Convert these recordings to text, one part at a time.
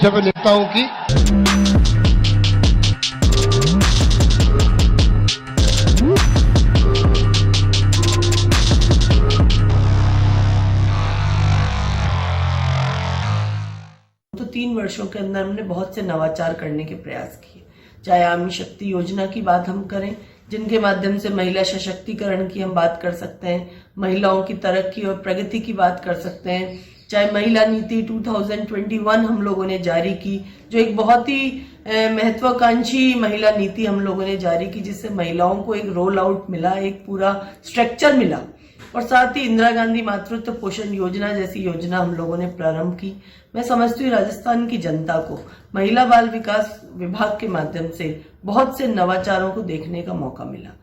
सभी नेताओं की। तो 3 वर्षों के अंदर हमने बहुत से नवाचार करने के प्रयास किए। चाहे आमी शक्ति योजना की बात हम करें, जिनके माध्यम से महिला सशक्तिकरण की हम बात कर सकते हैं, महिलाओं की तरक्की और प्रगति की बात कर सकते हैं। चाहे महिला नीति 2021 हम लोगों ने जारी की, जो एक बहुत ही महत्वाकांक्षी महिला नीति हम लोगों ने जारी की, जिससे महिलाओं को एक रोल आउट मिला, एक पूरा स्ट्रक्चर मिला। और साथ ही इंदिरा गांधी मातृत्व पोषण योजना जैसी योजना हम लोगों ने प्रारंभ की। मैं समझती हूँ राजस्थान की जनता को महिला बाल विकास विभाग के माध्यम से बहुत से नवाचारों को देखने का मौका मिला।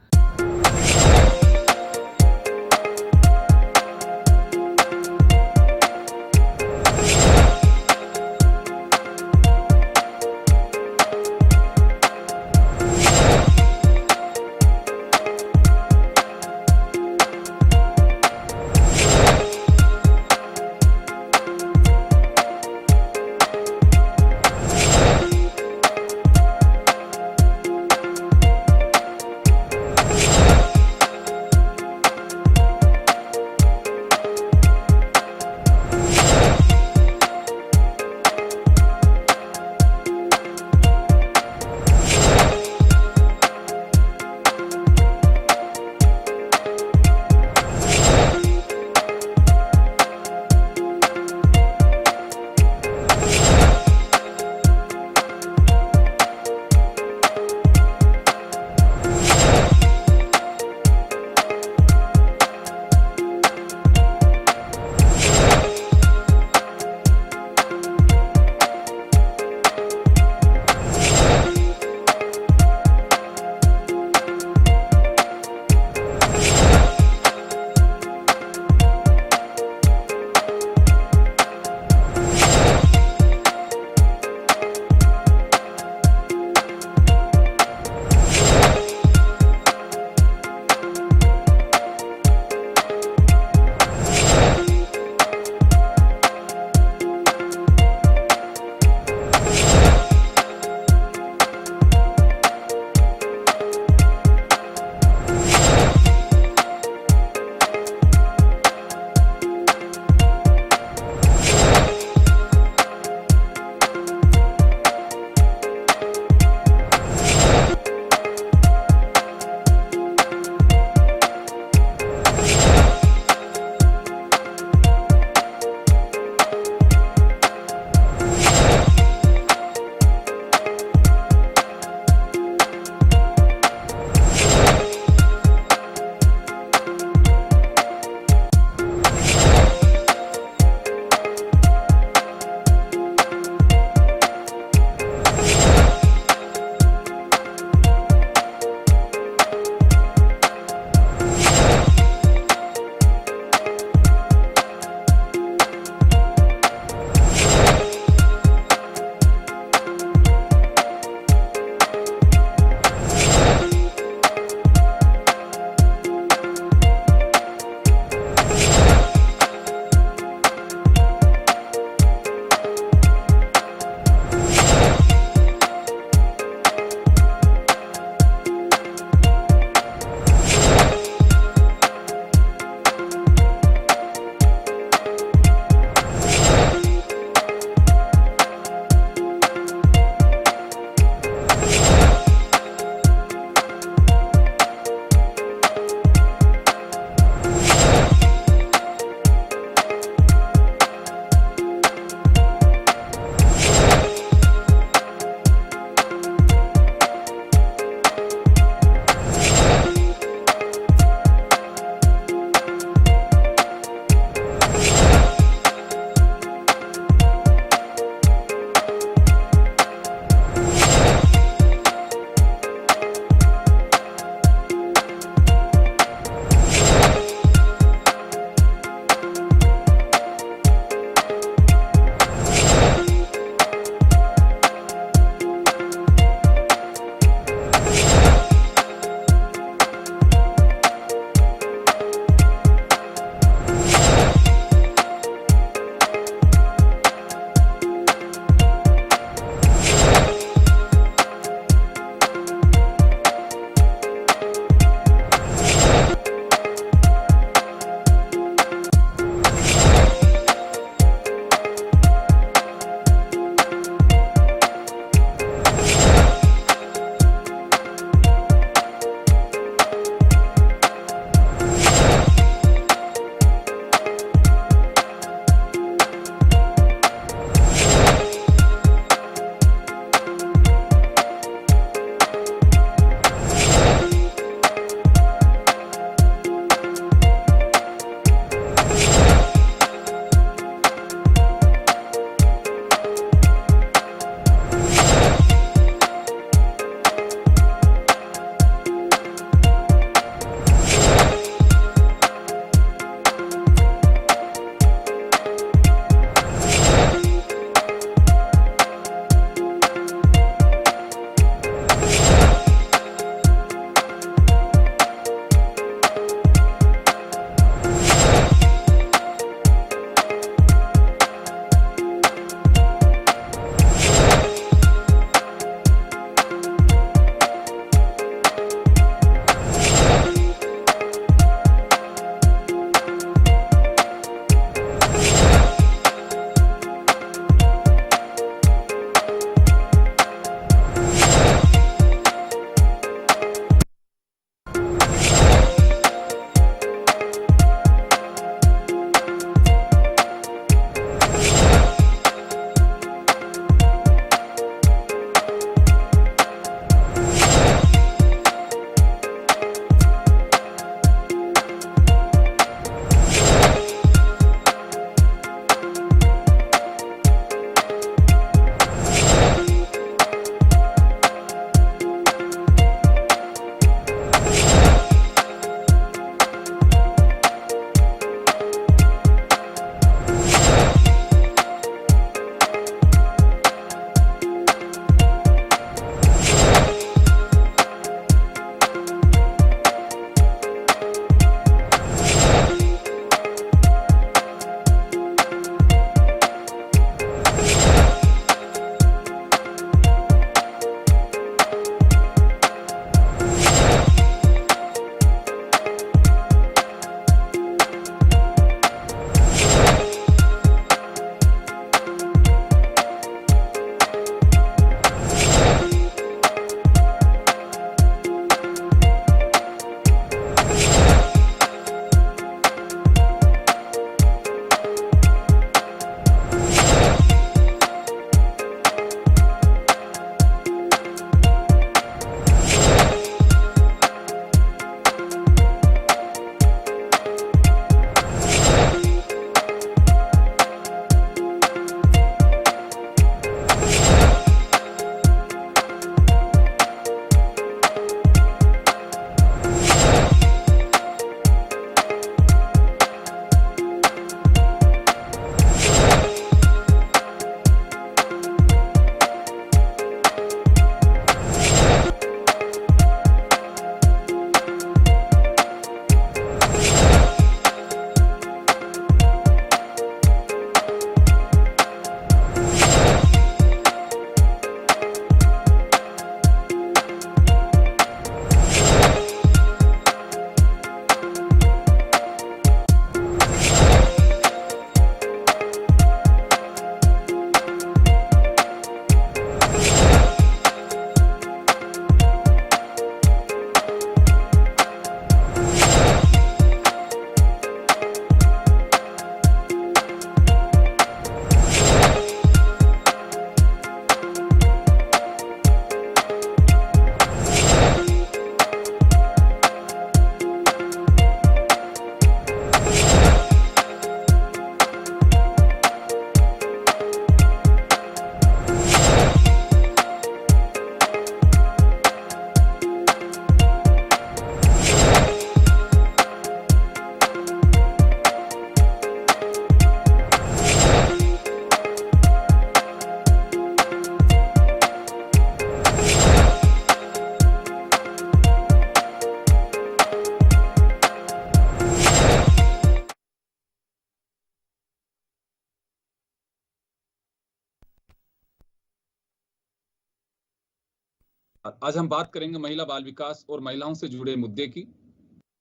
आज हम बात करेंगे महिला बाल विकास और महिलाओं से जुड़े मुद्दे की।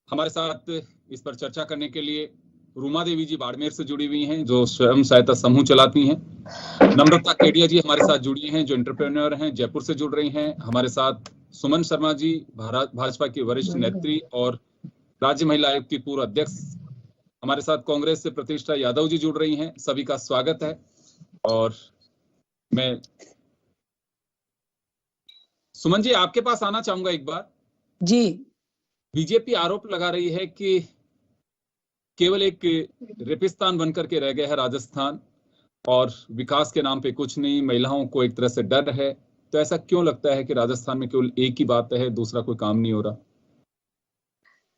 हमारे साथ इस पर चर्चा करने के लिए रूमा देवी जी बाड़मेर से जुड़ी हुई हैं, जो स्वयं सहायता समूह चलाती हैं। नम्रता केडिया जी हमारे साथ जुड़ी हैं, जो एंटरप्रेन्योर हैं, जयपुर से जुड़ रही हैं। हमारे साथ सुमन शर्मा जी भाजपा की वरिष्ठ नेत्री और राज्य महिला आयोग की पूर्व अध्यक्ष, हमारे साथ कांग्रेस से प्रतिष्ठा यादव जी जुड़ रही हैं। सभी का स्वागत है। और मैं सुमन जी आपके पास आना चाहूंगा एक बार जी। बीजेपी आरोप लगा रही है कि केवल एक रेपिस्तान बनकर के रह गया है राजस्थान, और विकास के नाम पे कुछ नहीं, महिलाओं को एक तरह से डर है। तो ऐसा क्यों लगता है कि राजस्थान में केवल एक ही बात है, दूसरा कोई काम नहीं हो रहा?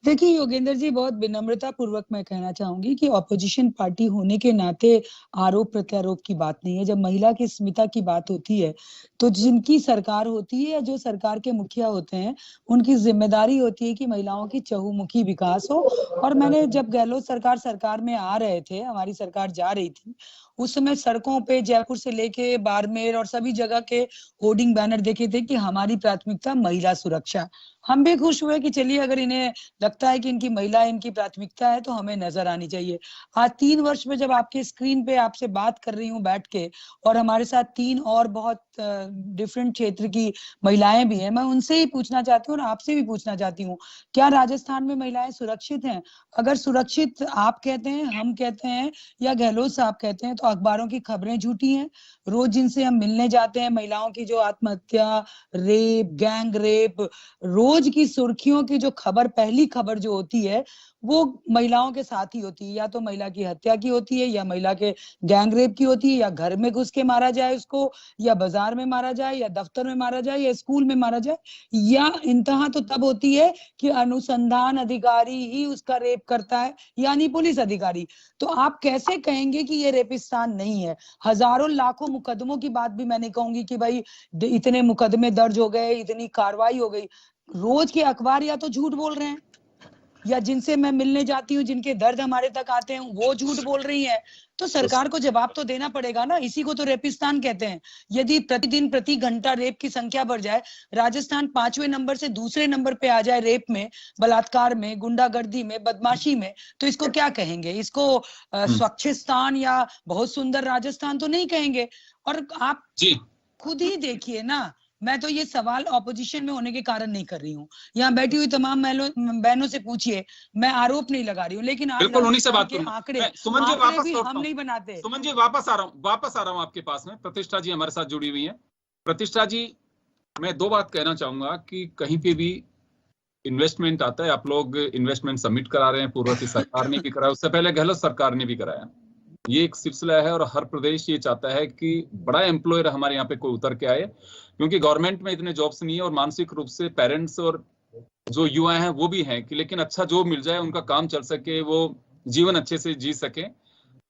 देखिए योगेंद्र जी, बहुत विनम्रता पूर्वक मैं कहना चाहूंगी कि ऑपोजिशन पार्टी होने के नाते आरोप प्रत्यारोप की बात नहीं है। जब महिला की अस्मिता की बात होती है तो जिनकी सरकार होती है या जो सरकार के मुखिया होते हैं उनकी जिम्मेदारी होती है कि महिलाओं की चहुमुखी विकास हो। और मैंने जब गहलोत सरकार में आ रहे थे, हमारी सरकार जा रही थी, उस समय सड़कों पे जयपुर से लेके बाड़मेर और सभी जगह के होर्डिंग बैनर देखे थे कि हमारी प्राथमिकता महिला सुरक्षा। हम भी खुश हुए कि चलिए, अगर इन्हें लगता है कि इनकी महिला इनकी प्राथमिकता है तो हमें नजर आनी चाहिए। आज 3 वर्ष में जब आपके स्क्रीन पे आपसे बात कर रही हूँ बैठ के, और हमारे साथ 3 और बहुत डिफरेंट क्षेत्र की महिलाएं भी हैं, मैं उनसे ही पूछना चाहती हूँ और आपसे भी पूछना चाहती हूँ, क्या राजस्थान में महिलाएं सुरक्षित हैं? अगर सुरक्षित आप कहते हैं, हम कहते हैं या गहलोत साहब कहते हैं, तो अखबारों की खबरें झूठी हैं। रोज जिनसे हम मिलने जाते हैं, महिलाओं की जो आत्महत्या, रेप, गैंग रेप, रोज की सुर्खियों की जो खबर, पहली खबर जो होती है वो महिलाओं के साथ ही होती है। या तो महिला की हत्या की होती है, या महिला के गैंग रेप की होती है, या घर में घुस के मारा जाए उसको, या बाजार में मारा जाए, या दफ्तर में मारा जाए, या स्कूल में मारा जाए, या इंतहा तो तब होती है कि अनुसंधान अधिकारी ही उसका रेप करता है, यानी पुलिस अधिकारी। तो आप कैसे कहेंगे कि ये रेपिस्तान नहीं है? हजारों लाखों मुकदमों की बात भी मैं नहीं कहूंगी कि भाई इतने मुकदमे दर्ज हो गए, इतनी कार्रवाई हो गई। रोज के अखबार या तो झूठ बोल रहे हैं, या जिनसे मैं मिलने जाती हूँ, जिनके दर्द हमारे तक आते हैं, वो झूठ बोल रही है। तो सरकार को जवाब तो देना पड़ेगा ना। इसी को तो रेपिस्तान कहते हैं। यदि प्रतिदिन प्रति घंटा रेप की संख्या बढ़ जाए, राजस्थान 5वें नंबर से दूसरे नंबर पे आ जाए रेप में, बलात्कार में, गुंडागर्दी में, बदमाशी में, तो इसको क्या कहेंगे? इसको स्वच्छस्तान या बहुत सुंदर राजस्थान तो नहीं कहेंगे। और आप खुद ही देखिए ना, मैं तो ये सवाल ऑपोजिशन में होने के कारण नहीं कर रही हूँ, यहाँ बैठी हुई तमाम बहनों से पूछिए, मैं आरोप नहीं लगा रही हूँ, लेकिन आज बिल्कुल उन्हीं से बात के आंकड़े सुमन जी वापस भी हम नहीं बनाते। सुमन जी वापस आ रहा हूँ आपके पास में। प्रतिष्ठा जी हमारे साथ जुड़ी हुई है। प्रतिष्ठा जी, मैं 2 बात कहना चाहूंगा कि कहीं पे भी इन्वेस्टमेंट आता है, आप लोग इन्वेस्टमेंट सबमिट करा रहे हैं, पूर्व की सरकार ने भी कराया, उससे पहले गहलोत सरकार ने भी कराया। ये एक सिलसिला है और हर प्रदेश ये चाहता है कि बड़ा एम्प्लॉयर हमारे यहाँ पे कोई उतर के आए, क्योंकि गवर्नमेंट में इतने जॉब्स नहीं है और मानसिक रूप से पेरेंट्स और जो युवा हैं वो भी हैं कि लेकिन अच्छा जॉब मिल जाए, उनका काम चल सके, वो जीवन अच्छे से जी सके,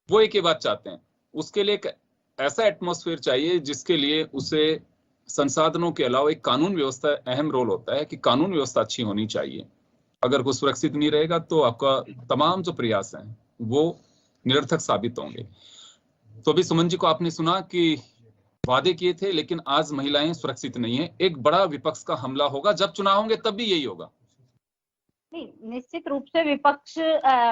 वो एक ही बात चाहते हैं। उसके लिए एक ऐसा एटमॉस्फेयर चाहिए जिसके लिए उसे संसाधनों के अलावा एक कानून व्यवस्था अहम रोल होता है कि कानून व्यवस्था अच्छी होनी चाहिए। अगर वो सुरक्षित नहीं रहेगा तो आपका तमाम जो प्रयास हैं वो निरर्थक साबित होंगे। तो अभी सुमन जी को आपने सुना कि वादे किए थे, लेकिन आज महिलाएं सुरक्षित नहीं है। एक बड़ा विपक्ष का हमला होगा, जब चुनाव होंगे तब भी यही होगा। नहीं, निश्चित रूप से विपक्ष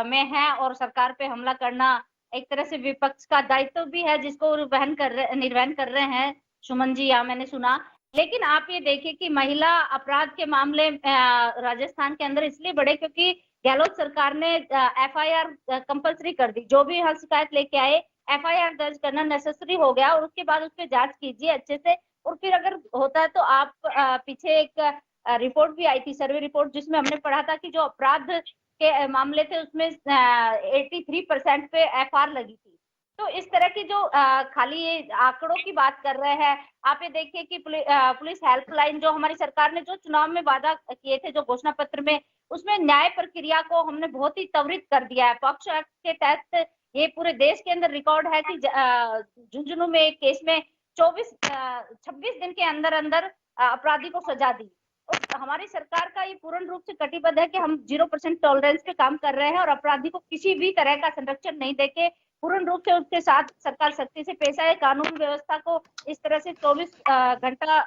में है और सरकार पे हमला करना एक तरह से विपक्ष का दायित्व भी है, जिसको निर्वहन कर रहे हैं सुमन जी, या मैंने सुना। लेकिन आप ये देखिए कि महिला अपराध के मामले राजस्थान के अंदर इसलिए बढ़े क्योंकि गहलोत सरकार ने FIR कंपलसरी कर दी। जो भी शिकायत लेके आए FIR दर्ज करना नेसेसरी हो गया, और उसके बाद उस पर जांच कीजिए अच्छे से, और फिर अगर होता है तो आप पीछे एक रिपोर्ट भी आई थी, सर्वे रिपोर्ट, जिसमें हमने पढ़ा था कि जो अपराध के मामले थे उसमें 83% पे FR लगी थी। तो इस तरह की जो खाली ये आंकड़ों की बात कर रहे हैं, आप ये देखिए कि पुलिस हेल्पलाइन जो हमारी सरकार ने जो चुनाव में वादा किए थे, जो घोषणा पत्र में, उसमें न्याय प्रक्रिया को हमने बहुत ही त्वरित कर दिया है। पॉक्सो एक्ट के तहत ये पूरे देश के अंदर रिकॉर्ड है कि झुंझुनू में एक केस में 26 दिन के अंदर अंदर अपराधी को सजा दी। और हमारी सरकार का ये पूर्ण रूप से कटिबद्ध है कि हम 0% टॉलरेंस पे काम कर रहे हैं और अपराधी को किसी भी तरह का संरक्षण नहीं देके पूर्ण रूप से उसके साथ सरकार सख्ती से पेश आए, कानून व्यवस्था को इस तरह से 24 घंटा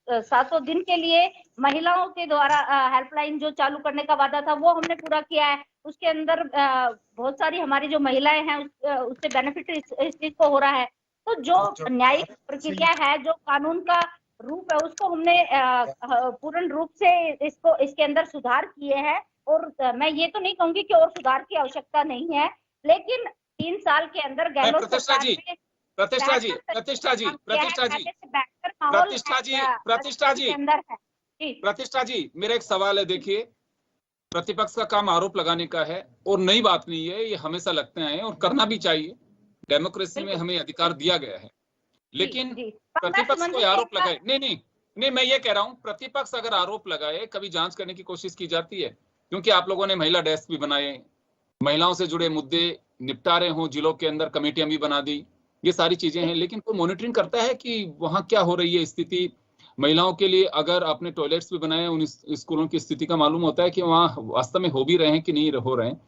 700 दिन के लिए महिलाओं के द्वारा हेल्पलाइन जो चालू करने का वादा था वो हमने पूरा किया है। उसके अंदर बहुत सारी हमारी जो महिलाएं हैं उससे बेनिफिट इस चीज को हो रहा है। तो जो न्यायिक प्रक्रिया है, जो कानून का रूप है, उसको हमने पूर्ण रूप से इसके अंदर सुधार किए हैं। और मैं ये तो नहीं कहूंगी कि और सुधार की आवश्यकता नहीं है, लेकिन 3 साल के अंदर गहलोत सरकार ने प्रतिष्ठा जी मेरा एक सवाल है। देखिए, प्रतिपक्ष का काम आरोप लगाने का है और नई बात नहीं है, ये हमेशा लगते हैं और करना भी चाहिए। डेमोक्रेसी में हमें अधिकार दिया गया है, लेकिन प्रतिपक्ष कोई आरोप लगाए, नहीं मैं ये कह रहा हूं, प्रतिपक्ष अगर आरोप लगाए, कभी जांच करने की कोशिश की जाती है? क्योंकि आप लोगों ने महिला डेस्क भी बनाए, महिलाओं से जुड़े मुद्दे निपटा रहे हो, जिलों के अंदर कमेटियां भी बना दी, ये सारी चीजें हैं, लेकिन कोई मॉनिटरिंग करता है कि वहां क्या हो रही है स्थिति? महिलाओं के लिए अगर आपने टॉयलेट्स भी बनाए, उन स्कूलों की स्थिति का मालूम होता है कि वहां वास्तव में हो भी रहे हैं कि नहीं हो रहे हैं?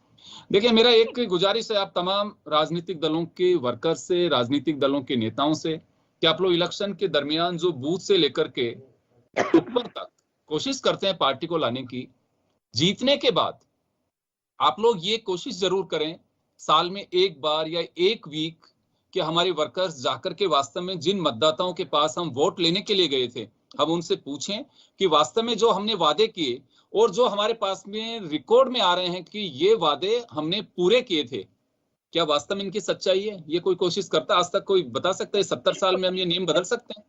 देखिए, मेरा एक गुजारिश है आप तमाम राजनीतिक दलों के वर्कर्स से, राजनीतिक दलों के नेताओं से, कि आप लोग इलेक्शन के दरमियान जो बूथ से लेकर के ऊपर तक कोशिश करते हैं पार्टी को लाने की, जीतने के बाद आप लोग ये कोशिश जरूर करें साल में एक बार या एक वीक कि हमारे वर्कर्स जाकर के वास्तव में जिन मतदाताओं के पास हम वोट लेने के लिए गए थे, हम उनसे पूछें कि वास्तव में जो हमने वादे किए और जो हमारे पास में रिकॉर्ड में आ रहे हैं कि ये वादे हमने पूरे किए थे, क्या वास्तव में इनकी सच्चाई है? ये कोई कोशिश करता? आज तक कोई बता सकता है 70 साल में हम ये नियम बदल सकते हैं?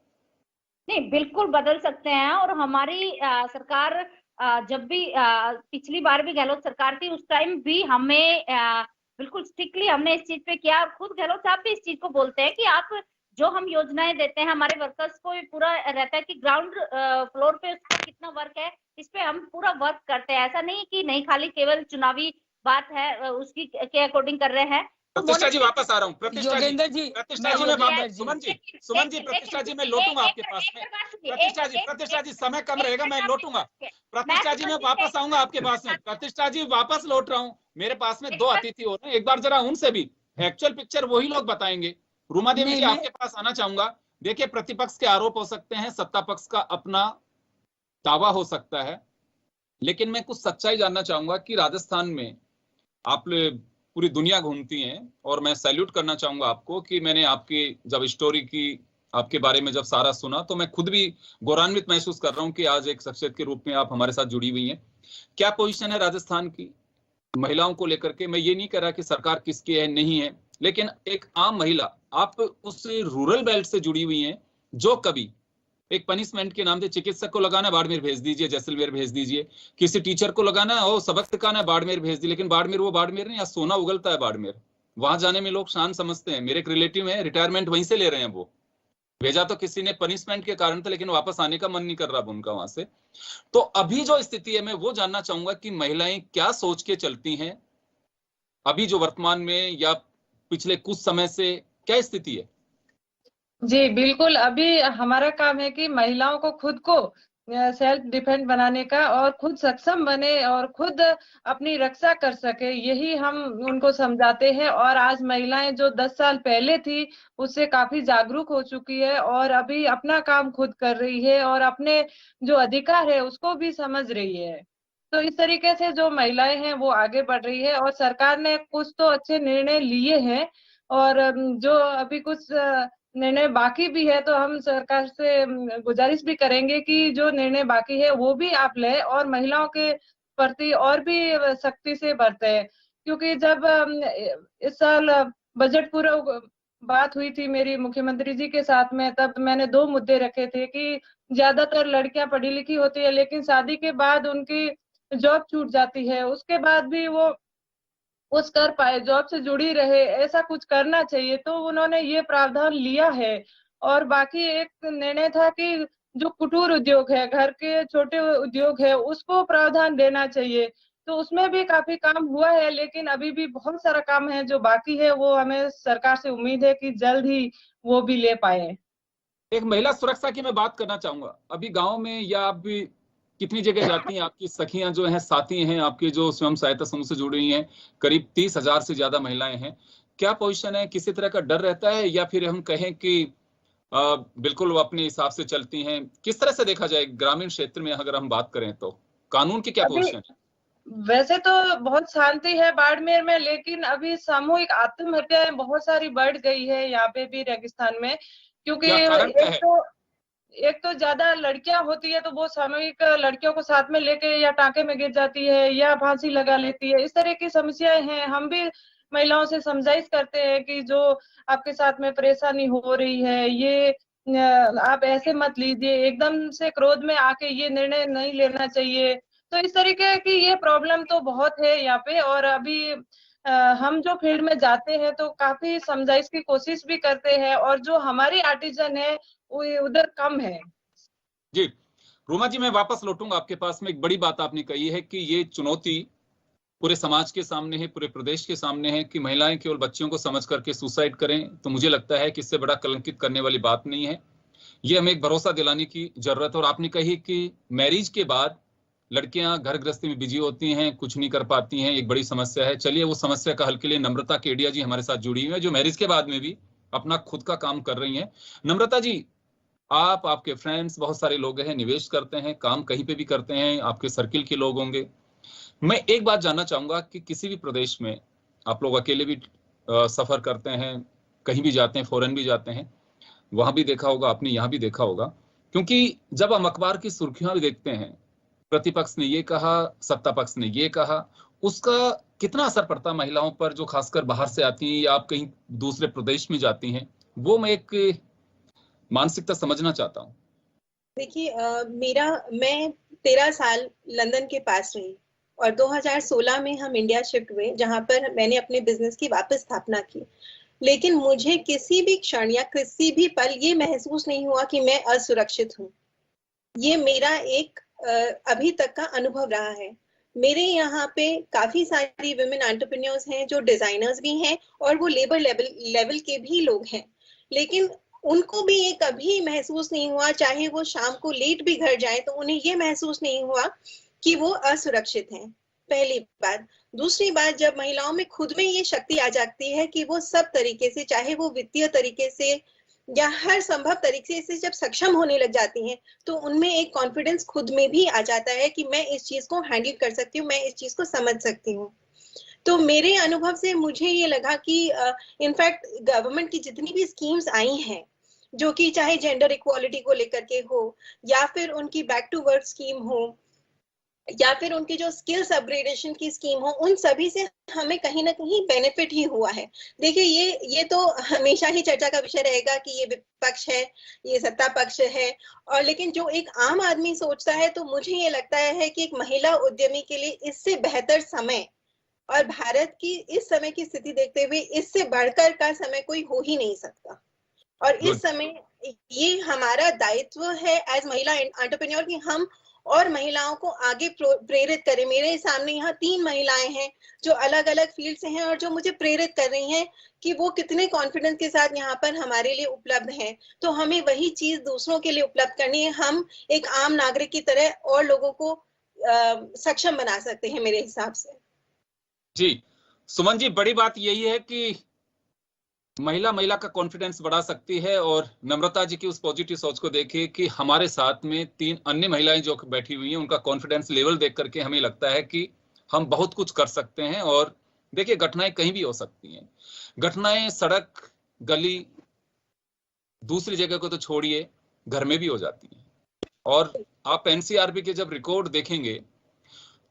नहीं, बिल्कुल बदल सकते हैं। और हमारी सरकार जब भी पिछली बार भी गहलोत सरकार थी, उस टाइम भी हमें बिल्कुल स्ट्रिक्टली हमने इस चीज पे किया। और खुद गहलोत साहब भी इस चीज को बोलते हैं कि आप जो हम योजनाएं देते हैं, हमारे वर्कर्स को भी पूरा रहता है कि ग्राउंड फ्लोर पे उसका कितना वर्क है, इस पे हम पूरा वर्क करते हैं। ऐसा नहीं कि नहीं खाली केवल चुनावी बात है उसकी के अकॉर्डिंग कर रहे हैं। प्रतिष्ठा जी वापस आ रहा हूँ। प्रतिष्ठा जी मैं लौटूंगा आपके पास में। प्रतिष्ठा जी समय कम रहेगा, मैं लौटूंगा। प्रतिष्ठा जी मैं वापस आऊंगा आपके पास में। प्रतिष्ठा जी वापस लौट रहा हूँ। मेरे पास में 2 अतिथि हो रहे हैं, एक बार जरा उनसे भी एक्चुअल पिक्चर वही लोग बताएंगे। रूमा देवी जी आपके पास आना चाहूंगा। देखिए, प्रतिपक्ष के आरोप हो सकते हैं, सत्ता पक्ष का अपना दावा हो सकता है, लेकिन मैं कुछ सच्चाई जानना चाहूंगा कि राजस्थान में आप पूरी दुनिया घूमती हैं और मैं सैल्यूट करना चाहूंगा आपको कि मैंने आपकी जब स्टोरी की आपके बारे में जब सारा सुना तो मैं खुद भी गौरवान्वित महसूस कर रहा हूं कि आज एक शख्सियत के रूप में आप हमारे साथ जुड़ी हुई हैं। क्या पोजीशन है राजस्थान की महिलाओं को लेकर के? मैं ये नहीं कह रहा कि सरकार किसकी है नहीं है, लेकिन एक आम महिला, आप उस रूरल बेल्ट से जुड़ी हुई हैं जो कभी एक पनिशमेंट के नाम से चिकित्सक को लगाना बाड़मेर भेज दीजिए, जैसलमेर भेज दीजिए, किसी टीचर को लगाना हो सबक सिखाना बाड़मेर भेज दीजिए, लेकिन बाड़मेर वो बाड़मेर नहीं, सोना उगलता है बाड़मेर, वहां जाने में लोग शान समझते हैं। मेरे एक रिलेटिव है, रिटायरमेंट वहीं से ले रहे हैं, वो भेजा तो किसी ने पनिशमेंट के कारण था, लेकिन वापस आने का मन नहीं कर रहा उनका वहां से। तो अभी जो स्थिति है मैं वो जानना चाहूंगा कि महिलाएं क्या सोच के चलती हैं अभी जो वर्तमान में या पिछले कुछ समय से, क्या स्थिति है? जी बिल्कुल, अभी हमारा काम है कि महिलाओं को खुद को सेल्फ डिफेंस बनाने का और खुद सक्षम बने और खुद अपनी रक्षा कर सके, यही हम उनको समझाते हैं। और आज महिलाएं जो 10 साल पहले थी उससे काफी जागरूक हो चुकी है और अभी अपना काम खुद कर रही है और अपने जो अधिकार है उसको भी समझ रही है। तो इस तरीके से जो महिलाएं हैं वो आगे बढ़ रही है और सरकार ने कुछ तो अच्छे निर्णय लिए हैं और जो अभी कुछ निर्णय बाकी भी है, तो हम सरकार से गुजारिश भी करेंगे कि जो निर्णय बाकी है वो भी आप लें और महिलाओं के प्रति और भी सख्ती से बरतें। क्योंकि जब इस साल बजट पूरा बात हुई थी मेरी मुख्यमंत्री जी के साथ में, तब मैंने 2 मुद्दे रखे थे कि ज्यादातर लड़कियां पढ़ी लिखी होती है लेकिन शादी के बाद उनकी जॉब छूट जाती है, उसके बाद भी वो कुछ कर पाए, जॉब से जुड़ी रहे, ऐसा कुछ करना चाहिए। तो उन्होंने ये प्रावधान लिया है। और बाकी एक निर्णय था कि जो कुटीर उद्योग है, घर के छोटे उद्योग है, उसको प्रावधान देना चाहिए। तो उसमें भी काफी काम हुआ है, लेकिन अभी भी बहुत सारा काम है जो बाकी है। वो हमें सरकार से उम्मीद है कि जल्द ही वो भी ले पाए। एक महिला सुरक्षा की मैं बात करना चाहूंगा। अभी गाँव में या आप भी कितनी जगह जाती हैं, आपकी सखियां जो हैं, साथी हैं, आपकी जो स्वयं सहायता समूह से जुड़ी हुई हैं, करीब 30,000 से ज्यादा महिलाएं हैं, क्या पोजीशन है? किसी तरह का डर रहता है या फिर हम कहें कि बिल्कुल वो अपने हिसाब से चलती हैं। किस तरह से देखा जाए ग्रामीण क्षेत्र में अगर हम बात करें तो कानून की क्या पोजीशन है? वैसे तो बहुत शांति है बाड़मेर में, लेकिन अभी सामूहिक आत्महत्याएं बहुत सारी बढ़ गई है यहाँ पे भी रेगिस्तान में, क्योंकि क्या कारण क्या है? एक तो ज्यादा लड़कियां होती है तो वो सामूहिक लड़कियों को साथ में लेके या टांके में गिर जाती है या फांसी लगा लेती है। इस तरह की समस्याएं हैं। हम भी महिलाओं से समझाइश करते हैं कि जो आपके साथ में परेशानी हो रही है ये आप ऐसे मत लीजिए, एकदम से क्रोध में आके ये निर्णय नहीं लेना चाहिए। तो इस तरीके की ये प्रॉब्लम तो बहुत है यहाँ पे। और अभी हम जो फील्ड में जाते हैं तो काफी समझाइश की कोशिश भी करते हैं, और जो हमारी आर्टिजन है वो उधर कम है। जी रूमा जी, मैं वापस लौटूंगा आपके पास में। एक बड़ी बात आपने कही है कि ये चुनौती पूरे समाज के सामने है, पूरे प्रदेश के सामने है कि महिलाएं केवल बच्चियों को समझ करके सुसाइड करें, तो मुझे लगता है कि इससे बड़ा कलंकित करने वाली बात नहीं है। ये हमें एक भरोसा दिलाने की जरूरत है। और आपने कही कि मैरिज के बाद लड़कियां घर गृहस्थी में बिजी होती हैं, कुछ नहीं कर पाती हैं, एक बड़ी समस्या है। चलिए वो समस्या का हल के लिए नम्रता केडिया जी हमारे साथ जुड़ी हुई है, जो मैरिज के बाद में भी अपना खुद का काम कर रही हैं। नम्रता जी, आप, आपके फ्रेंड्स, बहुत सारे लोग हैं, निवेश करते हैं, काम कहीं पे भी करते हैं, आपके सर्किल के लोग होंगे। मैं एक बात जानना चाहूंगा कि किसी भी प्रदेश में आप लोग अकेले भी सफर करते हैं, कहीं भी जाते हैं, फॉरेन भी जाते हैं, वहां भी देखा होगा आपने, यहाँ भी देखा होगा, क्योंकि जब हम अखबार की सुर्खियां भी देखते हैं, प्रतिपक्ष ने ये कहा, सत्ता पक्ष ने ये कहा, उसका कितना असर पड़ता है महिलाओं पर जो खासकर बाहर से आती हैं या आप कहीं दूसरे प्रदेश में जाती हैं, वो मैं एक मानसिकता समझना चाहता हूँ। देखिए, मैं 13 साल लंदन के पास रही और 2016 में हम इंडिया शिफ्ट हुए, जहां पर मैंने अपने बिजनेस की वापस स्थापना की। लेकिन मुझे किसी भी क्षण या किसी भी पल ये महसूस नहीं हुआ कि मैं असुरक्षित हूँ। ये मेरा एक अभी तक का अनुभव रहा है। मेरे यहाँ पे काफी सारी वुमेन एंटरप्रेन्योर्स हैं जो डिजाइनर्स भी हैं और वो लेबर लेवल के भी लोग हैं, लेकिन उनको भी ये कभी महसूस नहीं हुआ, चाहे वो शाम को लेट भी घर जाए तो उन्हें ये महसूस नहीं हुआ कि वो असुरक्षित हैं। पहली बात। दूसरी बात, जब महिलाओं में खुद में ये शक्ति आ जाती है कि वो सब तरीके से, चाहे वो वित्तीय तरीके से या हर संभव तरीके से जब सक्षम होने लग जाती हैं, तो उनमें एक कॉन्फिडेंस खुद में भी आ जाता है कि मैं इस चीज को हैंडल कर सकती हूँ, मैं इस चीज को समझ सकती हूँ। तो मेरे अनुभव से मुझे ये लगा कि इनफैक्ट गवर्नमेंट की जितनी भी स्कीम्स आई हैं, जो कि चाहे जेंडर इक्वालिटी को लेकर के हो, या फिर उनकी बैक टू वर्क स्कीम हो, या फिर उनकी जो स्किल्स अपग्रेडेशन की स्कीम हो, उन सभी से हमें कहीं ना कहीं बेनिफिट ही हुआ है। देखिए, ये तो हमेशा ही चर्चा का विषय रहेगा कि ये विपक्ष है, ये सत्ता पक्ष है, और लेकिन जो एक आम आदमी सोचता है, तो मुझे ये लगता है कि एक महिला उद्यमी के लिए इससे बेहतर समय, और भारत की इस समय की स्थिति देखते हुए इससे बढ़कर का समय कोई हो ही नहीं सकता। और इस समय ये हमारा दायित्व है एज महिला एंटरप्रेन्योर कि हम और महिलाओं को आगे प्रेरित करें। मेरे सामने यहाँ 3 महिलाएं हैं जो अलग अलग फील्ड से हैं और जो मुझे प्रेरित कर रही हैं कि वो कितने कॉन्फिडेंस के साथ यहाँ पर हमारे लिए उपलब्ध हैं। तो हमें वही चीज दूसरों के लिए उपलब्ध करनी है। हम एक आम नागरिक की तरह और लोगों को सक्षम बना सकते हैं मेरे हिसाब से। जी सुमन जी, बड़ी बात यही है कि महिला का कॉन्फिडेंस बढ़ा सकती है। और नम्रता जी की उस पॉजिटिव सोच को देखिए कि हमारे साथ में 3 अन्य महिलाएं जो बैठी हुई हैं, उनका कॉन्फिडेंस लेवल देख करके हमें लगता है कि हम बहुत कुछ कर सकते हैं। और देखिए, घटनाएं कहीं भी हो सकती हैं, घटनाएं सड़क, गली, दूसरी जगह को तो छोड़िए, घर में भी हो जाती हैं। और आप एनसीआरबी के जब रिकॉर्ड देखेंगे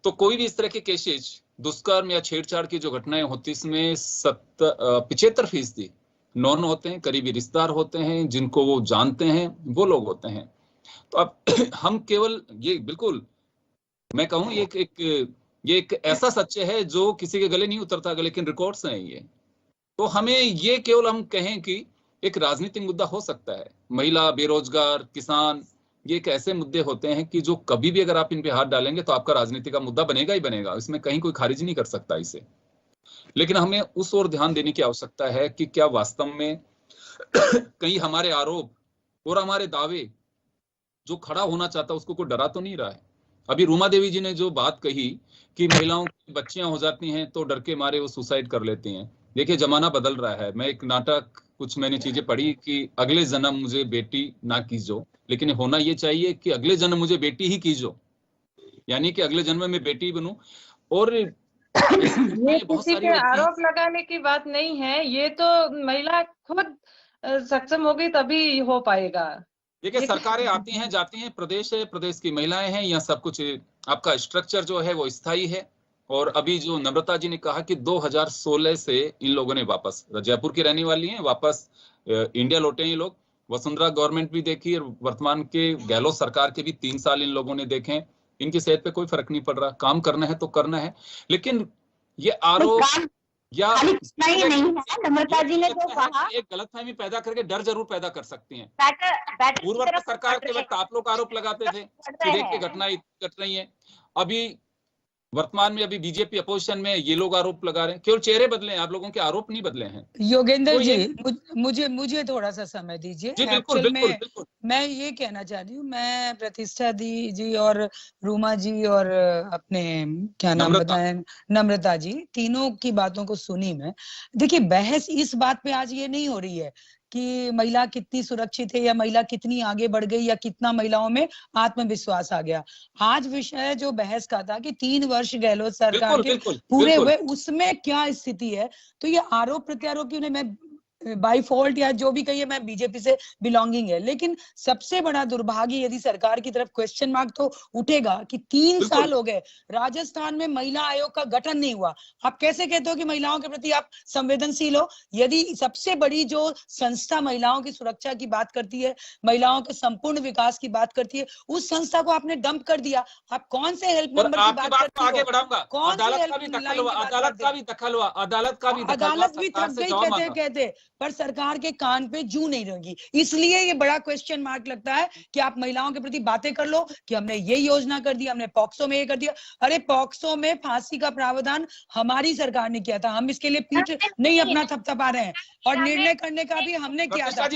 तो कोई भी इस तरह के केसेज, दुष्कर्म या छेड़छाड़ की जो घटनाएं होती, इसमें 75% नॉन होते हैं, करीबी रिश्तेदार होते हैं, जिनको वो जानते हैं, वो लोग होते हैं। तो अब हम केवल ये, बिल्कुल मैं कहूँ, ये एक ऐसा सच्चे है जो किसी के गले नहीं उतरता, लेकिन रिकॉर्ड्स हैं ये। तो हमें ये केवल हम कहें कि एक राजनीतिक मुद्दा हो सकता है, महिला, बेरोजगार, किसान, ये एक ऐसे मुद्दे होते हैं कि जो कभी भी अगर आप इन पे हाथ डालेंगे तो आपका राजनीति का मुद्दा बनेगा ही बनेगा, इसमें कहीं कोई खारिज नहीं कर सकता इसे। लेकिन हमें उस ओर ध्यान देने की आवश्यकता है कि क्या वास्तव में कहीं हमारे आरोप और हमारे दावे जो खड़ा होना चाहता है उसको कोई डरा तो नहीं रहा है। अभी रूमा देवी जी ने जो बात कही कि महिलाओं की बच्चियां हो जाती हैं तो डर के मारे वो सुसाइड कर लेती हैं। देखिए, जमाना बदल रहा है। मैं एक नाटक कुछ मैंने चीजें पढ़ी कि अगले जन्म मुझे बेटी ना कीजो, लेकिन होना ये चाहिए कि अगले जन्म मुझे बेटी ही कीजो, यानी कि अगले जन्म में बेटी बनूं। और ये बहुत किसी सारी पे होती हैं। आरोप लगाने की बात नहीं है, ये तो महिला खुद सक्षम होगी तभी हो पाएगा। देखिए ये सरकारें आती हैं जाती हैं, प्रदेश है, प्रदेश की महिलाएं हैं, यहाँ सब कुछ आपका स्ट्रक्चर जो है वो स्थायी है। और अभी जो नम्रता जी ने कहा कि 2016 से इन लोगों ने वापस, जयपुर की रहने वाली हैं, वापस इंडिया लौटे हैं ये लोग। वसुंधरा गवर्नमेंट भी देखी और वर्तमान के गहलोत सरकार के भी 3 साल इन लोगों ने देखे हैं। इनकी सेहत पे कोई फर्क नहीं पड़ रहा, काम करना है तो करना है। लेकिन ये आरोप या नहीं है, नम्रता जी ने जो कहा, एक गलतफहमी पैदा करके डर जरूर पैदा कर सकती हैं। बैटर पूर्व सरकार के वक्त आप लोग आरोप लगाते थे कि देखिए घटनाएं घट रही हैं। अभी वर्तमान में अभी बीजेपी अपोजिशन में, ये लोग आरोप लगा रहे हैं, केवल चेहरे बदले हैं, आप लोगों के आरोप नहीं बदले हैं। योगेंद्र तो जी, मुझे थोड़ा सा समय दीजिए। बिल्कुल, बिल्कुल। मैं ये कहना चाह रही हूँ, मैं प्रतिष्ठा दी जी और रूमा जी और अपने क्या नाम बताएं, नम्रता जी, तीनों की बातों को सुनी मैं। देखिए बहस इस बात पे आज ये नहीं हो रही है कि महिला कितनी सुरक्षित है या महिला कितनी आगे बढ़ गई या कितना महिलाओं में आत्मविश्वास आ गया। आज विषय जो बहस का था कि 3 वर्ष गहलोत सरकार के पूरे हुए, उसमें क्या स्थिति है। तो ये आरोप प्रत्यारोप की मैं बाई फॉल्ट या जो भी कहिए, मैं बीजेपी से बिलोंगिंग है, लेकिन सबसे बड़ा दुर्भाग्य यदि सरकार की तरफ क्वेश्चन मार्क तो उठेगा कि 3 साल हो गए, राजस्थान में महिला आयोग का गठन नहीं हुआ। आप कैसे कहते हो कि महिलाओं के प्रति आप संवेदनशील हो, यदि सबसे बड़ी जो संस्था महिलाओं की सुरक्षा की बात करती है, महिलाओं के संपूर्ण विकास की बात करती है, उस संस्था को आपने डंप कर दिया। आप कौन से हेल्प नंबर की बात करते हो? आगे बढ़ाऊंगा, कौन से अदालत का भी दखल हुआ, अदालत का भी थक गई कहते पर सरकार के कान पे जू नहीं रहेगी। इसलिए ये बड़ा क्वेश्चन मार्क लगता है कि आप महिलाओं के प्रति बातें कर लो कि हमने ये योजना कर दी, हमने पॉक्सो में ये कर दिया। अरे पॉक्सो में फांसी का प्रावधान हमारी सरकार ने किया था, हम इसके लिए पीठ नहीं अपना थपथपा रहे हैं, और निर्णय करने का भी हमने किया था।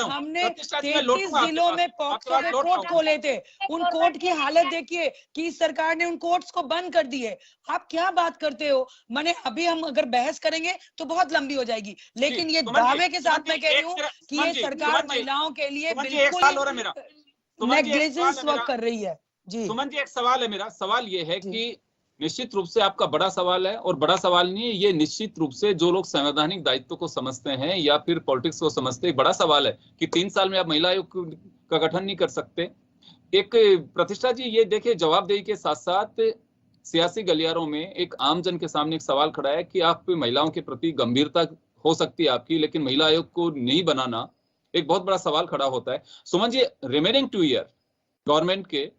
हमने 33 जिलों में पॉक्सो के कोर्ट खोले थे। उन कोर्ट की हालत देखिए कि सरकार ने उन कोर्ट्स को बंद कर दिए। आप क्या बात करते हो? माने अभी हम अगर बहस करेंगे तो बहुत लंबी हो जाएगी, लेकिन ये दावे के साथ मैं कह रही हूँ कि ये सरकार महिलाओं के लिए बिल्कुल नेग्लिजेंस वर्क कर रही है। जी सुमन जी, एक सवाल है मेरा। सवाल ये है कि निश्चित रूप से आपका बड़ा सवाल है, और बड़ा सवाल नहीं है ये, निश्चित रूप से जो लोग संवैधानिक दायित्व को समझते हैं या फिर पॉलिटिक्स को समझते हैं, बड़ा सवाल है कि 3 साल में आप महिला आयोग का गठन नहीं कर सकते। एक प्रतिष्ठा जी, ये देखिए जवाबदेही के साथ साथ सियासी गलियारों में एक आम जन के सामने एक सवाल खड़ा है कि आप महिलाओं के प्रति गंभीरता हो सकती है आपकी, लेकिन महिला आयोग को नहीं बनाना, एक बहुत बड़ा सवाल खड़ा होता है। Suman ji, remaining 2 year government के,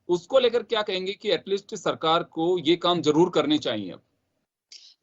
उसको लेकर क्या कहेंगे कि एटलीस्ट सरकार को ये काम जरूर करने चाहिए?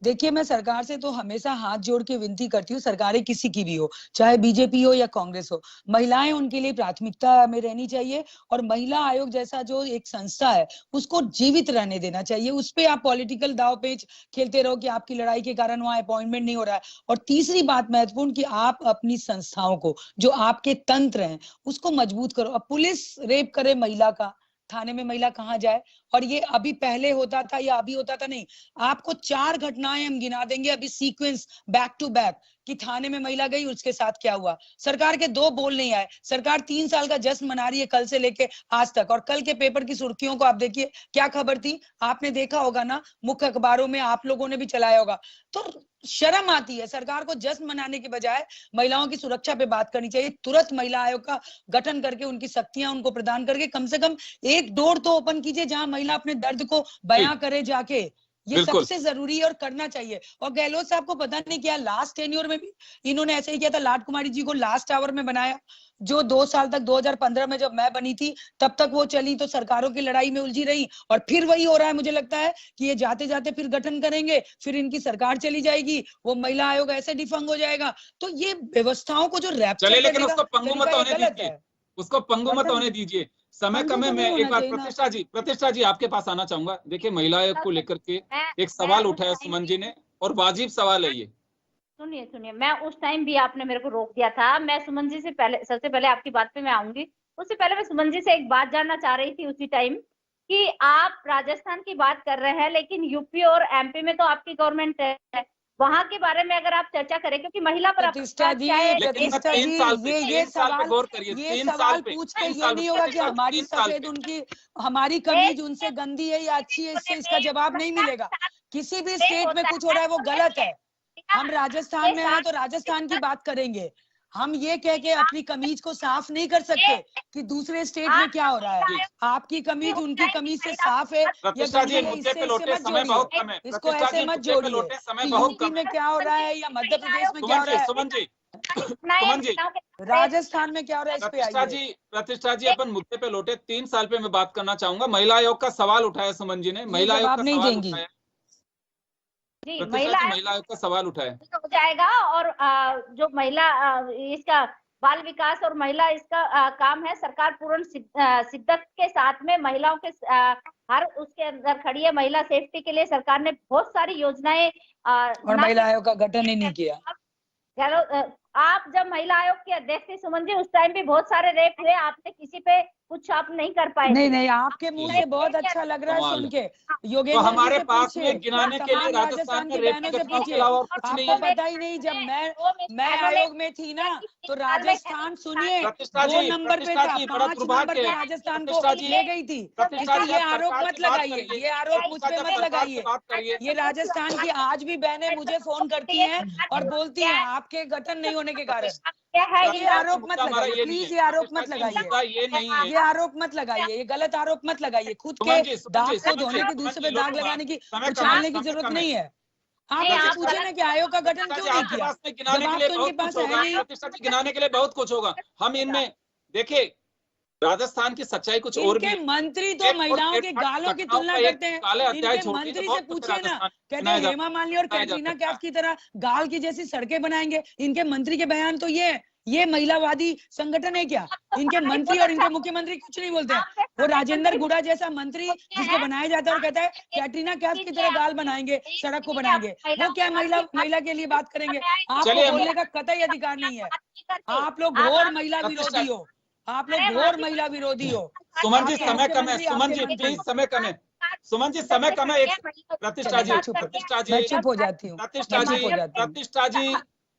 देखिए मैं सरकार से तो हमेशा हाथ जोड़ के विनती करती हूँ, सरकारें किसी की भी हो, चाहे बीजेपी हो या कांग्रेस हो, महिलाएं उनके लिए प्राथमिकता में रहनी चाहिए, और महिला आयोग जैसा जो एक संस्था है उसको जीवित रहने देना चाहिए। उस पे आप पॉलिटिकल दाव पेच खेलते रहो कि आपकी लड़ाई के कारण वहां अपॉइंटमेंट नहीं हो रहा है। और तीसरी बात महत्वपूर्ण कि आप अपनी संस्थाओं को, जो आपके तंत्र हैं, उसको मजबूत करो। अब पुलिस रेप करे महिला का, थाने में महिला कहाँ जाए? और ये अभी पहले होता था या अभी होता था? नहीं, आपको 4 घटनाएं हम गिना देंगे अभी सीक्वेंस बैक टू बैक कि थाने में महिला गई, उसके साथ क्या हुआ। सरकार के 2 बोल नहीं आए। सरकार 3 साल का जश्न मना रही है कल से लेके आज तक, और कल के पेपर की सुर्खियों को आप देखिए, क्या खबर थी आपने देखा होगा ना, मुख्य अखबारों में आप लोगों ने भी चलाया होगा। तो शर्म आती है। सरकार को जश्न मनाने के बजाय महिलाओं की सुरक्षा पे बात करनी चाहिए। तुरंत महिला आयोग का गठन करके उनकी शक्तियां उनको प्रदान करके कम से कम एक डोर तो ओपन कीजिए जहां महिला अपने दर्द को बयां करे जाके। ये सबसे जरूरी है और करना चाहिए। और गहलोत साहब को पता नहीं क्या, लास्ट टेन्योर में भी इन्होंने ऐसे ही किया था। लाट कुमारी जी को लास्ट आवर में बनाया, जो 2 साल तक 2015 में जब मैं बनी थी तब तक वो चली, तो सरकारों की लड़ाई में उलझी रही, और फिर वही हो रहा है। मुझे लगता है कि ये जाते जाते फिर गठन करेंगे, फिर इनकी सरकार चली जाएगी, वो महिला आयोग ऐसे डिफंग हो जाएगा। तो ये व्यवस्थाओं को जो रैप्चर चले, लेकिन उसको पंगु मत होने दीजिए, उसको पंगु मत होने दीजिए। समय कम है। मैं एक बार प्रतिष्ठा जी आपके पास आना चाहूंगा। देखिए महिला आयोग को लेकर के एक सवाल उठाया सुमन जी ने, और वाजिब सवाल है ये। सुनिए, मैं उस टाइम भी आपने मेरे को रोक दिया था। मैं सुमन जी से पहले, सबसे पहले आपकी बात पे मैं आऊंगी, उससे पहले मैं सुमन जी से एक बात जानना चाह रही थी उसी टाइम कि आप राजस्थान की बात कर रहे हैं, लेकिन यूपी और एमपी में तो आपकी गवर्नमेंट है, वहां के बारे में अगर आप चर्चा करें, क्योंकि महिला पर प्रतिष्ठा जी, प्रतिष्ठा जी, ये सवाल गौर करिए, ये सवाल पूछ के ये नहीं होगा कि हमारी सफेद उनकी हमारी कमीज उनसे गंदी है या अच्छी है, इससे इसका जवाब नहीं मिलेगा। किसी भी स्टेट में कुछ हो रहा है वो गलत है। हम राजस्थान में हैं तो राजस्थान की बात करेंगे। हम ये कह के अपनी कमीज को साफ नहीं कर सकते कि दूसरे स्टेट में क्या हो रहा है। आपकी कमीज उनकी कमीज से साफ है या गंदी है, इससे मत जोड़िए, इसको ऐसे मत जोड़िए कि यूपी में क्या हो रहा है या मध्य प्रदेश में क्या हो रहा है, सुमन जी, राजस्थान में क्या हो रहा है, इस पे आइए। प्रतिष्ठा जी, अपन मुद्दे पे लौटे। 3 साल पे मैं बात करना चाहूंगा। महिला आयोग का सवाल उठाया सुमन जी ने, महिला आयोग का नहीं सवाल देंगी उठाया। जी, महिला आयोग का सवाल उठाया हो जाएगा। और जो महिला इसका बाल विकास और महिला इसका काम है, सरकार पूर्ण शिद्दत के साथ में महिलाओं के हर उसके अंदर खड़ी है। महिला सेफ्टी के लिए सरकार ने बहुत सारी योजनाएं और महिला आयोग का गठन ही नहीं किया। आप जब महिला आयोग के अध्यक्ष थे सुमन जी, उस टाइम भी बहुत सारे रेप हुए, आपने किसी पे कुछ आप नहीं कर पाए। नहीं, आपके मुंह से बहुत अच्छा लग रहा है सुन के। योगेंद्र तो हमारे पास में गिनाने के लिए राजस्थान की बहनों से पूछिए, आपको पता ही नहीं। जब मैं आयोग में थी ना, तो राजस्थान सुनिए 2 नंबर पे था, 5 नंबर पे राजस्थान को ले गई थी। इसलिए ये आरोप मत लगाइए, ये आरोप मुझ पे मत लगाइए। ये राजस्थान की आज भी बहनें मुझे फोन करती हैं और बोलती हैं आपके गठन नहीं होने के कारण। ये आरोप मत लगाइए प्लीज, ये आरोप मत लगाइए, ये आरोप मत लगाइए, ये गलत आरोप मत लगाइए। खुद के दाग को धोने के दूसरे पे दाग लगाने की, उछालने की जरूरत नहीं है। आप मुझसे पूछे ना कि आयोग का गठन क्यों नहीं किया, जवाब तो उनके पास है नहीं। गिनाने के लिए बहुत कुछ होगा। हम इनमें देखिए, राजस्थान की सच्चाई कुछ और भी। मंत्री तो महिलाओं के गालों की तुलना करते हैं। इनके मंत्री से पूछे ना, कहते हैं हेमा मालिनी और कैटरीना कैफ की तरह गाल की जैसी सड़कें बनाएंगे। इनके मंत्री के बयान तो ये महिलावादी संगठन है क्या? इनके मंत्री और इनके मुख्यमंत्री कुछ नहीं बोलते हैं। वो राजेंद्र गुड़ा जैसा मंत्री जिसको बनाया जाता है और कहता है कैटरीना कैफ की तरह गाल बनाएंगे, सड़क को बनाएंगे, वो क्या महिला के लिए बात करेंगे? आपको बोलने का कतई अधिकार नहीं है। आप लोग घोर महिला विरोधी हो, आप लोग घोर महिला विरोधी हो। सुमन जी समय कम है, सुमन जी प्लीज समय कम है, सुमन जी समय कम है। एक प्रतिष्ठा जी चुप हो जाती हूँ।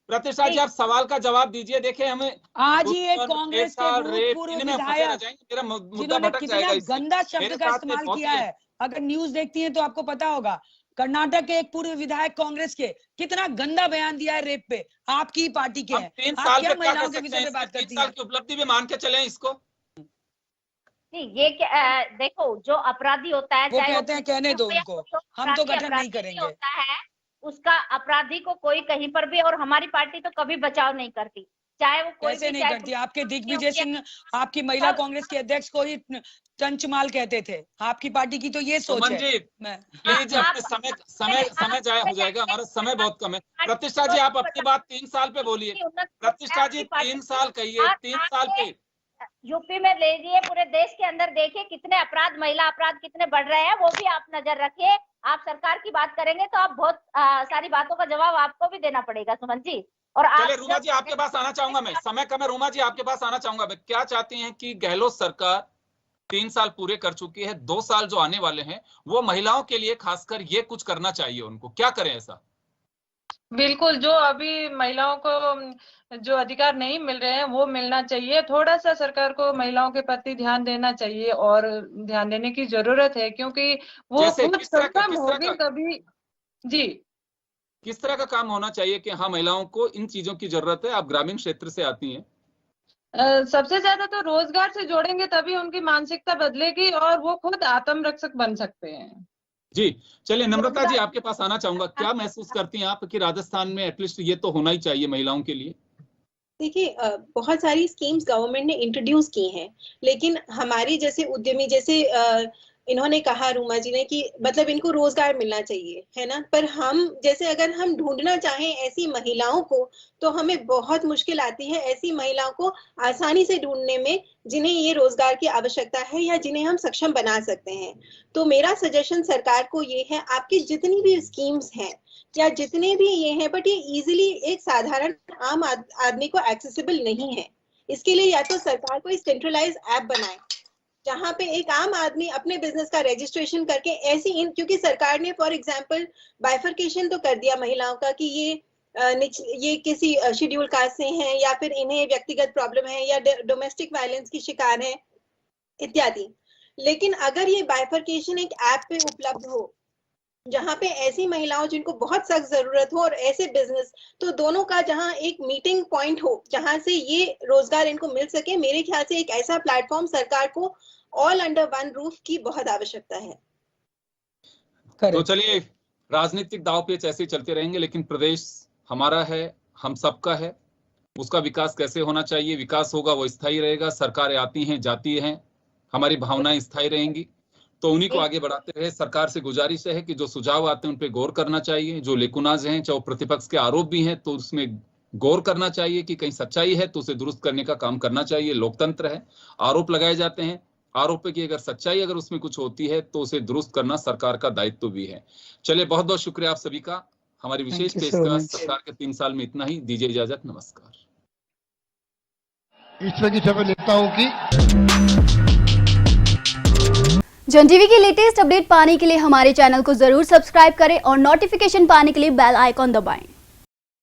प्रतिष्ठा जी आप सवाल का जवाब दीजिए। देखिए हमें आज ही एक कांग्रेस के पूर्व विधायक जिन्होंने कितना गंदा शब्द का इस्तेमाल किया है, अगर न्यूज देखती हैं तो आपको पता होगा, कर्नाटक के एक पूर्व विधायक कांग्रेस के कितना गंदा बयान दिया है रेप पे, आपकी पार्टी के हैं। 3 साल क्या महिलाओं के विषय में बात करती है? 3 साल की उपलब्धि भी मान के चले इसको। नहीं, ये क्या देखो, जो अपराधी होता है, वो कहते हैं कहने दो उनको, हम तो गठन नहीं करेंगे। होता है उसका, अपराधी को कोई कहीं पर भी, और हमारी पार्टी तो कभी बचाव नहीं करती, चाहे वो कोई कैसे नहीं करती। आपके दिग्विजय सिंह आपकी महिला कांग्रेस के अध्यक्ष को ही टंचमाल कहते थे। आपकी पार्टी की तो ये सोच है। प्लीज अपने समय जाया हो जाएगा, हमारा समय बहुत कम है। प्रतिष्ठा जी आप अपनी बात 3 साल पे बोलिए। प्रतिष्ठा जी 3 साल कहिए, 3 साल पे यूपी में ले लिए, पूरे देश के अंदर देखिए कितने अपराध, महिला अपराध कितने बढ़ रहे हैं, वो भी आप नजर रखिए। आप सरकार की बात करेंगे तो आप बहुत सारी बातों का जवाब आपको भी देना पड़ेगा सुमन जी। और चलिए रूमा जी आपके पास आना चाहूंगा मैं, समय कम है। रूमा जी आपके पास आना चाहूंगा मैं। क्या चाहती हैं कि गहलोत सरकार 3 साल पूरे कर चुकी है, 2 साल जो आने वाले हैं वो महिलाओं के लिए खासकर ये कुछ करना चाहिए, उनको क्या करें ऐसा? बिल्कुल, जो अभी महिलाओं को जो अधिकार नहीं मिल रहे हैं वो मिलना चाहिए। थोड़ा सा सरकार को महिलाओं के प्रति ध्यान देना चाहिए और ध्यान देने की जरूरत है, क्योंकि वो खुद सक्षम होगी तभी। जी, किस तरह का काम होना चाहिए कि हाँ महिलाओं को इन चीजों की जरूरत है? आप ग्रामीण क्षेत्र से आती हैं। सबसे ज्यादा तो रोजगार से जोड़ेंगे तभी उनकी मानसिकता बदलेगी और वो खुद आत्मरक्षक बन सकते हैं। जी चलिए नम्रता जी आपके पास आना चाहूंगा। क्या महसूस करती हैं आप कि राजस्थान में एटलीस्ट ये तो होना ही चाहिए महिलाओं के लिए? देखिए बहुत सारी स्कीम्स गवर्नमेंट ने इंट्रोड्यूस की हैं, लेकिन हमारी जैसे उद्यमी, जैसे इन्होंने कहा रूमा जी ने कि मतलब इनको रोजगार मिलना चाहिए, है ना, पर हम जैसे अगर हम ढूंढना चाहें ऐसी महिलाओं को तो हमें बहुत मुश्किल आती है ऐसी महिलाओं को आसानी से ढूंढने में जिन्हें ये रोजगार की आवश्यकता है या जिन्हें हम सक्षम बना सकते हैं। तो मेरा सजेशन सरकार को ये है, आपकी जितनी भी स्कीम्स हैं या जितने भी ये हैं, बट ये इजीली एक साधारण आम आदमी को एक्सेसिबल नहीं है। इसके लिए या तो सरकार को सेंट्रलाइज ऐप बनाए जहां पे एक आम आदमी अपने बिजनेस का रजिस्ट्रेशन करके क्योंकि सरकार ने फॉर एग्जांपल बाइफर्केशन तो कर दिया महिलाओं का कि ये किसी शेड्यूल कास्ट से हैं या फिर इन्हें व्यक्तिगत प्रॉब्लम है या डोमेस्टिक वायलेंस की शिकार है इत्यादि। लेकिन अगर ये बाइफर्केशन एक ऐप पे उपलब्ध हो जहां पे ऐसी महिलाओं जिनको बहुत सख्त जरूरत हो और ऐसे बिजनेस, तो दोनों का जहां एक मीटिंग पॉइंट हो जहां से ये रोजगार इनको मिल सके, मेरे ख्याल से एक ऐसा प्लेटफॉर्म सरकार को ऑल अंडर वन रूफ की बहुत आवश्यकता है। तो चलिए, राजनीतिक दाव पेच ऐसे ही चलते रहेंगे, लेकिन प्रदेश हमारा है, हम सबका है। उसका विकास कैसे होना चाहिए, विकास होगा वो स्थायी रहेगा। सरकारें आती हैं जाती हैं, हमारी भावनाएं स्थायी रहेंगी, तो उन्हीं को आगे बढ़ाते रहे। सरकार से गुजारिश है कि जो सुझाव आते हैं उन पे गौर करना चाहिए। जो लेकुनाज हैं, चाहे प्रतिपक्ष के आरोप भी हैं, तो उसमें गौर करना चाहिए कि कहीं सच्चाई है तो उसे दुरुस्त करने का काम करना चाहिए। लोकतंत्र है, आरोप लगाए जाते हैं, आरोप की अगर सच्चाई अगर उसमें कुछ होती है तो उसे दुरुस्त करना सरकार का दायित्व भी है। चलिए, बहुत बहुत शुक्रिया आप सभी का। हमारी विशेष पेशकश सरकार के 3 साल में इतना ही। दीजिए इजाजत, नमस्कार। ईश्वर की शपथ लेता हूं कि जन टीवी की लेटेस्ट अपडेट पाने के लिए हमारे चैनल को जरूर सब्सक्राइब करें और नोटिफिकेशन पाने के लिए बेल आइकॉन दबाएं।